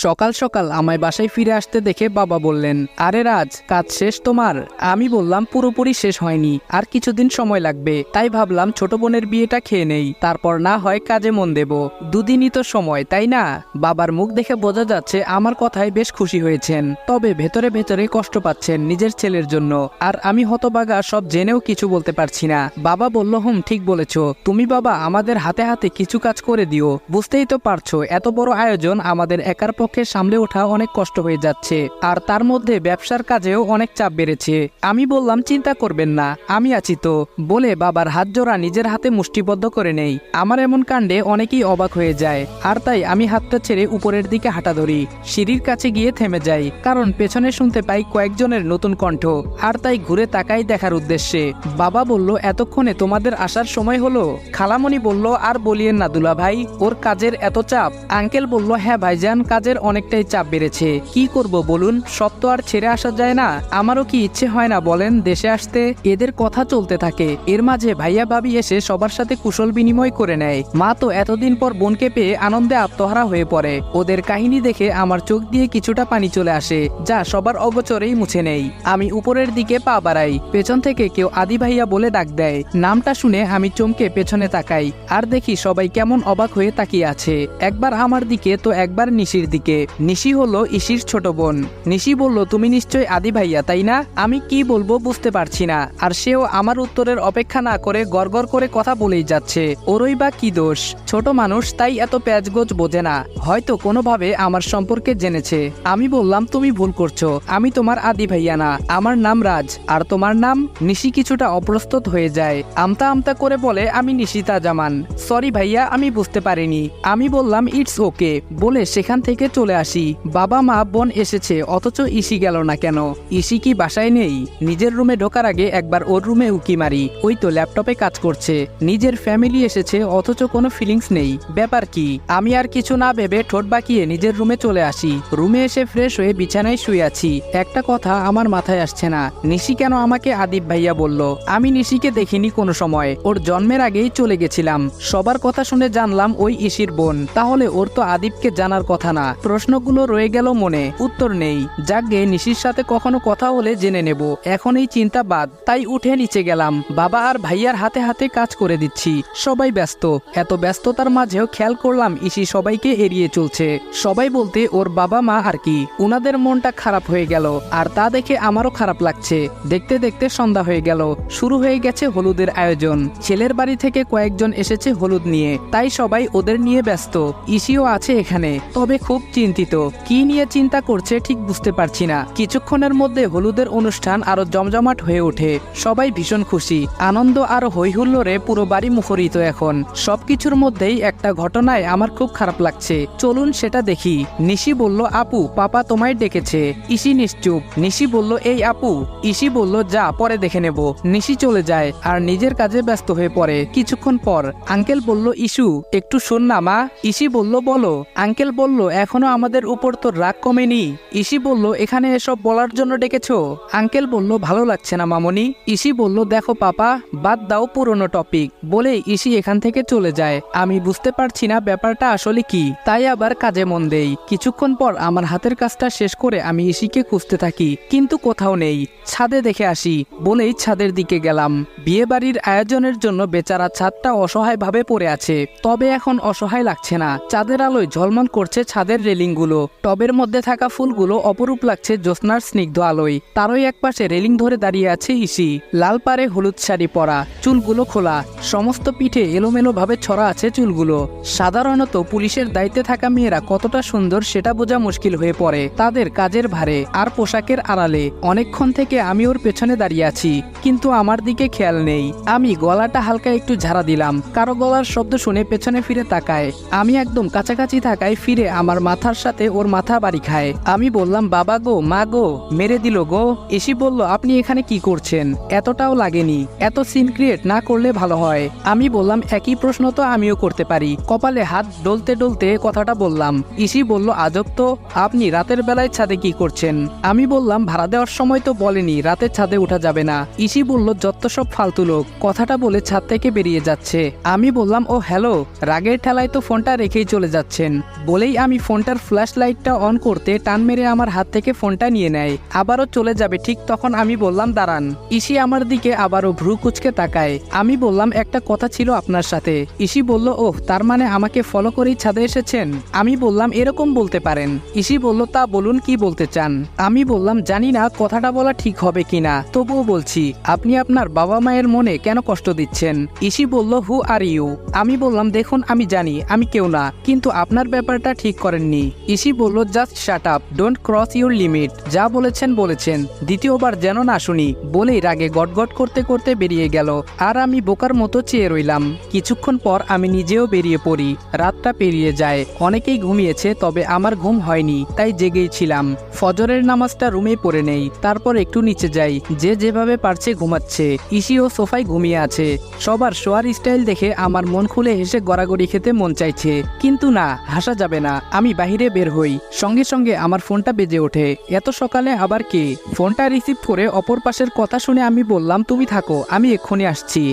সকাল সকাল আমায় বাসায় ফিরে আসতে দেখে বাবা বললেন, আরে রাজ, কাজ শেষ তোমার? আমি বললাম, পুরোপুরি শেষ হয়নি, আর কিছুদিন সময় লাগবে। তাই ভাবলাম ছোট বোনের বিয়েটা খেয়ে নেই, তারপর না হয় কাজে মন দেব। দুদিনই তো সময়, তাই না? বাবার মুখ দেখে বোঝা যাচ্ছে আমার কথায় বেশ খুশি হয়েছেন, তবে ভেতরে ভেতরে কষ্ট পাচ্ছেন নিজের ছেলের জন্য। আর আমি হতবাগা, সব জেনেও কিছু বলতে পারছি না। বাবা বলল, ঠিক বলেছ তুমি বাবা, আমাদের হাতে হাতে কিছু কাজ করে দিও। বুঝতেই তো পারছো এত বড় আয়োজন আমাদের একার পক্ষে সামলে ওঠা অনেক কষ্ট হয়ে যাচ্ছে, আর তার মধ্যে ব্যবসার কাজেও অনেক চাপ বেড়েছে। আমি বললাম, চিন্তা করবেন না, আমি আছি তো, বলে বাবার হাত জোড়া নিজের হাতে মুষ্টিবদ্ধ করে নেই। আমার এমন কাণ্ডে অনেকেই অবাক হয়ে যায়, আর তাই আমি হাতটা ছেড়ে উপরের দিকে হাঁটা ধরি। সিঁড়ির কাছে গিয়ে থেমে যাই, কারণ পেছনে শুনতে পাই কয়েকজনের নতুন কণ্ঠ, আর তাই ঘুরে তাকাই দেখার উদ্দেশ্যে। বাবা বলল, এতক্ষণে তোমাদের আসার সময় হলো? খালামণি বলল, আর বলিয়েন না দুলা ভাই, ওর কাজের এত চাপ। আঙ্কেল বলল, হ্যাঁ ভাইজান, কাজের অনেকটাই চাপ বেড়েছে। কি করব বলুন, সব তো আর ছেড়ে আসা যায় না। আমারও কি ইচ্ছে হয় না বলেন দেশে আসতে? এদের কথা চলতে থাকে, এর মাঝে ভাইয়া ভাবি এসে সবার সাথে কুশল বিনিময় করে নেয়। মা তো এতদিন পর বোনকে পেয়ে আনন্দে আত্মহারা হয়ে পড়ে। ওদের কাহিনী দেখে আমার চোখ দিয়ে কিছুটা পানি চলে আসে, যা সবার অগোচরেই মুছে নেই। আমি উপরের দিকে পা বাড়াই, পেছন থেকে কেউ আদি ভাইয়া বলে ডাক দেয়। নামটা শুনে আমি চমকে পেছনে তাকাই, আর দেখি সবাই কেমন অবাক হয়ে তাকিয়ে আছে, একবার আমার দিকে তো একবার নিশির দিকে। নিশি হলো ইসির ছোট বোন। নিশি বলল, তুমি নিশ্চয়ই আদি ভাইয়া, তাই না? আমি কি বলবো বুঝতে পারছি না, আর সেও আমার উত্তরের অপেক্ষা না করে গড়গড় করে কথা বলেই যাচ্ছে। ওরই বা কি দোষ? ছোট মানুষ, তাই এত প্যাচগোজ বোঝে না, হয়তো কোনোভাবে আমার সম্পর্কে জেনেছে। আমি বললাম, তুমি ভুল করছো, আমি তোমার আদি ভাইয়া না, আমার নাম রাজ। আর তোমার নাম? নিশি কিছুটা অপ্রস্তুত হয়ে যায়, আমতা আমতা করে বলে, আমি নিশিতা জামান। সরি ভাইয়া, আমি বুঝতে পারিনি। আমি বললাম, ইটস ওকে, বলে সেখান থেকে চলে আসি। বাবা মা বোন এসেছে, অথচ ইসি গেল না কেন? ইসি কি বাসায় নেই? নিজের রুমে ঢোকার আগে একবার ওর রুমে উকি মারি, ওই তো ল্যাপটপে কাজ করছে। নিজের ফ্যামিলি এসেছে, অথচ কোনো ফিলিংস নেই, ব্যাপার কি? আমি আর কিছু না ভেবে ঠোঁট বাঁকিয়ে নিজের রুমে চলে আসি। রুমে এসে ফ্রেশ হয়ে বিছানায় শুয়ে আছি। একটা কথা আমার মাথায় আসছে না, নিশি কেন আমাকে আদিব ভাইয়া বলল? আমি নিশিকে দেখিনি কোনো সময়, ওর জন্মের আগেই চলে গেছিলাম। সবার কথা শুনে জানলাম ওই ইসির বোন, তাহলে ওর তো আদিবকে জানার কথা না। প্রশ্নগুলো রয়ে গেল মনে, উত্তর নেই। যাকে নিশির সাথে কখনো কথা হলে জেনে নেব, এখন এই চিন্তা বাদ। তাই উঠে নিচে গেলাম, বাবা আর ভাইয়ার হাতে হাতে কাজ করে দিচ্ছি। সবাই ব্যস্ত, এত ব্যস্ততার মাঝেও খেয়াল করলাম ইসি সবাইকে এড়িয়ে চলছে। সবাই বলতে ওর বাবা মা আর কি, উনাদের মনটা খারাপ হয়ে গেল, আর তা দেখে আমারও খারাপ লাগছে। দেখতে দেখতে সন্ধ্যা হয়ে গেল, শুরু হয়ে গেছে হলুদের আয়োজন। ছেলের বাড়ি থেকে কয়েকজন এসেছে হলুদ নিয়ে, তাই সবাই ওদের নিয়ে ব্যস্ত। ইসিও আছে এখানে, তবে খুব চিন্তিত। কি নিয়ে চিন্তা করছে ঠিক বুঝতে পারছি না। কিছুক্ষণের মধ্যে হলুদের অনুষ্ঠান আরো জমজমাট হয়ে ওঠে। সবাই ভীষণ খুশি, আনন্দ আর হৈহুল্লোড়ে পুরো বাড়ি মুখরিত। এখন সবকিছুর মধ্যেই একটা ঘটনায় আমার খুব খারাপ লাগছে, চলুন সেটা দেখি। নিশি বলল, আপু পাপা তোমায় ডেকেছে। ইসি নিশ্চুপ। নিশি বলল, এই আপু। ইসি বলল, যা, পরে দেখে নেব। নিশি চলে যায় আর নিজের কাজে ব্যস্ত হয়ে পড়ে। কিছুক্ষণ পর আঙ্কেল বলল, ইসু একটু শোন না মা। ইসি বলল, বলো। আঙ্কেল বলল, এখনো আমাদের উপর তোর রাগ কমেনি? ইসি বলল, এখানে এসব বলার জন্য ডেকেছো? আঙ্কেল বলল, ভালো লাগছে না মামনি। ইসি বলল, দেখো পাপা, বাদ দাও পুরনো টপিক, বলে ইসি এখান থেকে চলে যায়। আমি বুঝতে পারছি না ব্যাপারটা আসলে কি, তাই আবার কাজে মন দেই। কিছুক্ষণ পর আমার হাতের কাজটা শেষ করে আমি ইসিকে খুঁজতে থাকি, কিন্তু কোথাও নেই। ছাদে দেখে আসি বলেই ছাদের দিকে গেলাম। বিয়ে বাড়ির আয়োজনের জন্য বেচারা ছাদটা অসহায়ভাবে পড়ে আছে, তবে এখন অসহায় লাগছে না। চাঁদের আলোয় ঝলমল করছে ছাদের রেলিংগুলো, টবের মধ্যে থাকা ফুলগুলো অপরূপ লাগছে জ্যোৎস্নার স্নিগ্ধ আলোয়। তারই একপাশে রেলিং ধরে দাঁড়িয়ে আছে ইসি, লাল পাড়ে হলুদ শাড়ি পরা, চুলগুলো খোলা, সমস্ত পিঠে এলোমেলো ভাবে ছড়া আছে চুলগুলো। সাধারণত পুলিশের দায়িত্বে থাকা মেয়েরা কতটা সুন্দর সেটা বোঝা মুশকিল হয়ে পড়ে তাদের কাজের ভারে আর পোশাকের আড়ালে। অনেকক্ষণ থেকে আমি ওর পেছনে দাঁড়িয়ে আছি, কিন্তু আমার দিকে খেয়াল নেই। আমি গলাটা হালকা একটু ঝাড়া দিলাম, কারো গলার শব্দ শুনে পেছনে ফিরে তাকায়। আমি একদম কাছাকাছি থাকায় ফিরে আমার মাথার সাথে ওর মাথা বাড়ি খায়। আমি বললাম, বাবা গো, মা গো, মেরে দিল গো। ইসি বলল, আপনি এখানে কি করছেন? এতটাও লাগেনি, এত সিন ক্রিয়েট না করলে ভালো হয়। আমি বললাম, একই প্রশ্ন তো আমিও করতে পারি। কপালে হাত ডলতে ডলতে কথাটা বললাম। ইসি বলল, আজব তো, আপনি রাতের বেলায় ছাদে কি করছেন? আমি বললাম, ভাড়া দেওয়ার সময় তো বলেনি রাতের ছাদে উঠা যাবে না। ইসি বলল, যত সব ফালতু লোক। কথাটা বলে ছাদ থেকে বেরিয়ে যাচ্ছে। আমি বললাম, ও হ্যালো। রাগের ঠেলায় তো ফোনটা রেখেই চলে যাচ্ছেন, বলেই আমি ফোনটা মেয়েটার ফ্ল্যাশ লাইটটা অন করতে টান মেরে আমার হাত থেকে ফোনটা নিয়ে নেয়। আবারও চলে যাবে, ঠিক তখন আমি বললাম দাঁড়ান। ইসি আমার দিকে আবারও ভ্রু কুচকে তাকায়। আমি বললাম একটা কথা ছিল আপনার সাথে। ইসি বলল ওহ, তার মানে আমাকে ফলো করেই ছাদে এসেছেন? আমি বললাম এরকম বলতে পারেন। ইসি বলল তা বলুন কি বলতে চান। আমি বললাম জানি না কথাটা বলা ঠিক হবে কিনা, তবুও বলছি আপনি আপনার বাবা মায়ের মনে কেন কষ্ট দিচ্ছেন? ইসি বলল হু আর ইউ? আমি বললাম দেখুন আমি জানি আমি কেউ না, কিন্তু আপনার ব্যাপারটা ঠিক করেননি। ইসি বলল just shut up, don't cross your limit. যা বলেছেন বলেছেন, দ্বিতীয়বার যেন না শুনি বলেই রাগে গটগট করতে করতে বেরিয়ে গেল। আর আমি বোকার মতো চেয়ে রইলাম। কিছুক্ষণ পর আমি নিজেও বেরিয়ে পড়ি। রাতটা পেরিয়ে যায়, অনেকেই ঘুমিয়েছে, তবে আমার ঘুম হয়নি, তাই জেগেই ছিলাম। ফজরের নামাজটা রুমে পড়ে নেই, তারপর একটু নিচে যাই। যে যেভাবে পারছে ঘুমাচ্ছে। ইসিও সোফায় ঘুমিয়ে আছে। সবার শোয়ার স্টাইল দেখে আমার মন খুলে হেসে গড়াগড়ি খেতে মন চাইছে, কিন্তু না, হাসা যাবে না। আমি বাহিরে বের হই, সঙ্গে সঙ্গে আমার ফোনটা বেজে ওঠে। এত সকালে আবার কে? ফোনটা রিসিভ করে অপর পাশের কথা শুনে আমি বললাম তুমি থাকো, আমি এক্ষুনি আসছি।